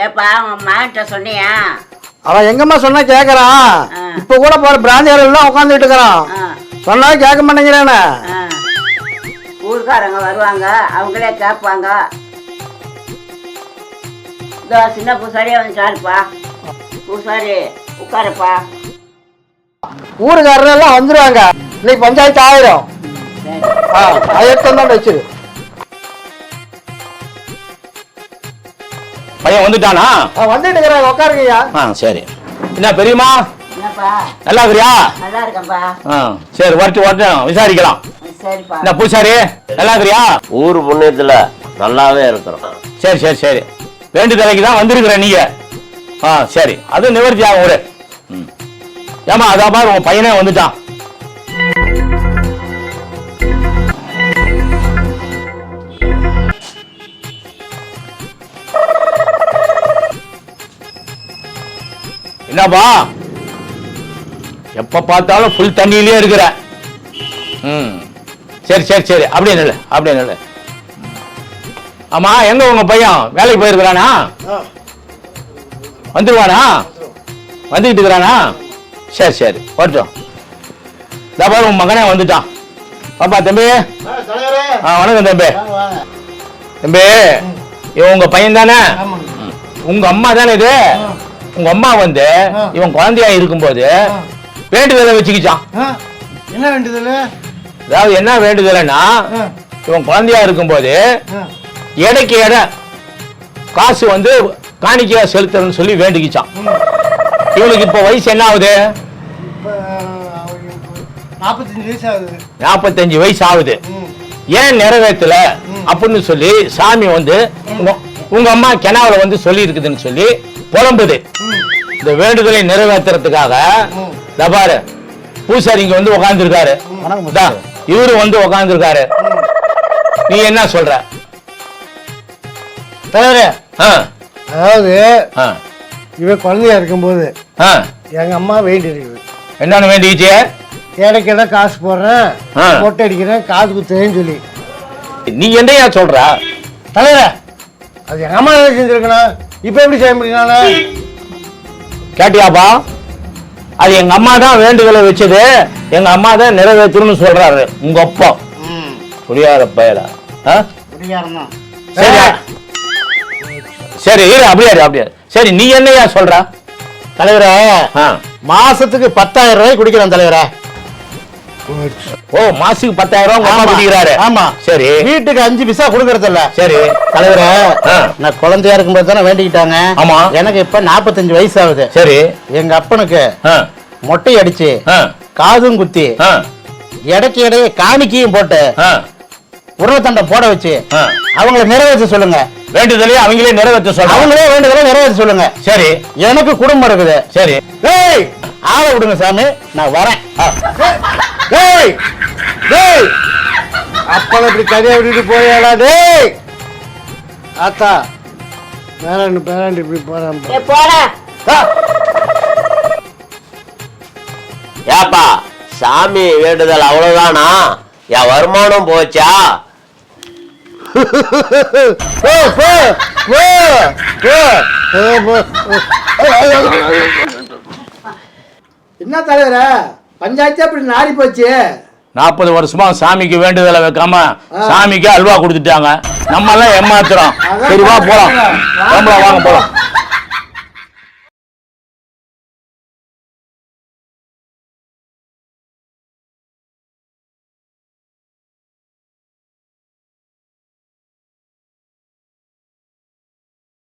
ஏப்பா உன் மகன்கிட்ட சொன்னியா? அவன் எங்கம்மா சொன்னா கேட்கறான். இப்ப கூட போற பிராந்தியாரெல்லாம் உட்காந்துட்டு இருக்கிறான். சொன்னா கேட்க மாட்டேங்கிறானே. ஊருக்காரங்க வருவாங்க, அவங்களே கேட்பாங்க. இதோ சின்ன பூசாரியே வந்துட்டாருப்பா. பூசாரி உட்காருப்பா. ஊருக்காரரெல்லாம் வந்துருவாங்க. இன்னைக்கு பஞ்சாயத்து ஆயிரும். ஆயிரத்தான் வச்சிரு. பையன் வந்துட்டானா? வந்துட்டு இருக்கிறாங்க. உட்காருங்கய்யா. சரி. என்ன பெரியம்மா என்னப்பா? நல்லா இருக்கிறியா? நல்லா இருக்கேன்ப்பா. சரி வரட்டும் விசாரிக்கலாம். சரிப்பா. என்ன பூசாரி நல்லா இருக்கிறியா? ஊர் புண்ணியத்துல நல்லாவே இருக்கிறோம். சரி சரி சரி. வேண்டுதலைக்கு தான் வந்திருக்கிற நீங்க. சரி அது நிவர்த்தி ஆகும் ஒரு. ஏமா அதான் பாரு உங்க பையனே வந்துட்டான். என்னப்பா எப்ப பார்த்தாலும் ஃபுல் தண்ணியிலே இருக்கிற. சரி சரி சரி அப்படியே நில்லு அப்படியே நில்லு. ஆமா எங்க உங்க பையன் வேலைக்கு போயிருக்கிறானா? வந்துருவானா? வந்துகிட்டு இருக்கிறானா? சரி சரி வரட்டும். பாரு உன் மகனே வந்துட்டான். பாப்பா தம்பி. வணக்கம் தம்பி. தம்பி இவன் உங்க பையன் தானே? உங்க அம்மா தானே இது? உங்க அம்மா வந்து இவன் குழந்தையா இருக்கும்போது வேண்டுதலை வச்சுக்கிச்சான். என்ன வேண்டுதல்? அதாவது என்ன வேண்டுதல்னா இவன் குழந்தையா இருக்கும்போது எடைக்கு எடை காசு வந்து காணிக்கையா செலுத்தணும்னு சொல்லி வேண்டிக்கிச்சான். இவனுக்கு இப்ப வயசு என்ன ஆகுது? 45 வயசு ஆகுது. ஏன் நிறைவேற்றல அப்படின்னு சொல்லி சாமி வந்து உங்க அம்மா கிணாவில வந்து சொல்லி இருக்குதுன்னு சொல்லி புலம்புது. இந்த வேண்டுதலை நிறைவேற்றுறதுக்காக பாரு பூசாரி இங்க வந்து உட்கார்ந்துருக்காரு. இவரு வந்து உட்கார்ந்துருக்காரு. நீ என்ன சொல்ற தலைவரே? அதாவது இவன் குழந்தையா இருக்கும்போது எங்க அம்மா வேண்டி இருக்குது. என்னன்னு வேண்டிச்சு? ஏடைக்கேட காசு போடுறேன், மொட்டை அடிக்கிறேன், காது குத்துறேன்னு சொல்லி. நீ என்னையா சொல்ற தலைவரே? அது எங்க அம்மா செஞ்சிருக்கணும். இப்ப எப்படி செய்ய முடியும்? கேட்டியாப்பா? அது எங்க அம்மா தான் வேண்டுதலை வச்சது, எங்க அம்மா தான் நிறைவேற்றணும்னு சொல்றாரு உங்க அப்பா. புரியாத பயலா? சரி சரி இரு அப்படியே அப்படியே. சரி நீ என்னையா சொல்ற? தலைவரே மாசத்துக்கு 10,000 ரூபாய் குடிக்கிறான் தலைவரே. ஓ மாசுக்கு 10,000 ரூபாய் அம்மா குடிக்கிறாரு. ஆமா சரி. வீட்டுக்கு 5 பைசா கொடுக்கறது இல்ல. சரி தலைவரே நான் குழந்தையா இருக்கும்போது தானே வேண்டிக்கிட்டாங்க. ஆமா எனக்கு இப்ப 45 வயசு ஆகுது. சரி. எங்க அப்பனுக்கு மொட்டை அடிச்சு காதும் குத்தி எடைக்கு இடையே காணிக்கையும் போட்டு உருவத்தண்டை போட வச்சு அவங்கள நிறைவேற்ற சொல்லுங்க. வேண்டுதலே அவங்களே நிறைவேற்ற சொல்லுங்க. அவங்களே வேண்டுதலே நிறைவேற்ற சொல்லுங்க. சரி. எனக்கு குடும்பம் இருக்குது. சரி. ஏய் ஆளை விடுங்க சாமி, நான் வரேன். டேய் டேய் அப்பள இப்படி கதையை விட்டுட்டு போயாடா. டேய் ஆத்தா பேராண்டி இப்படி போறான். ஏப்பா சாமி வேண்டுதல் அவ்வளவுதானா? என் வருமானம் போச்சா? என்ன தலைவர பஞ்சாயத்து அப்படி நாரி போச்சு. 40 வருஷமா சாமிக்கு வேண்டுதலை வைக்காம சாமிக்கு அல்வா கொடுத்துட்டாங்க. நம்ம எல்லாம் ஏமாத்துறோம். சரி வா போலாம். வாங்க போலாம்.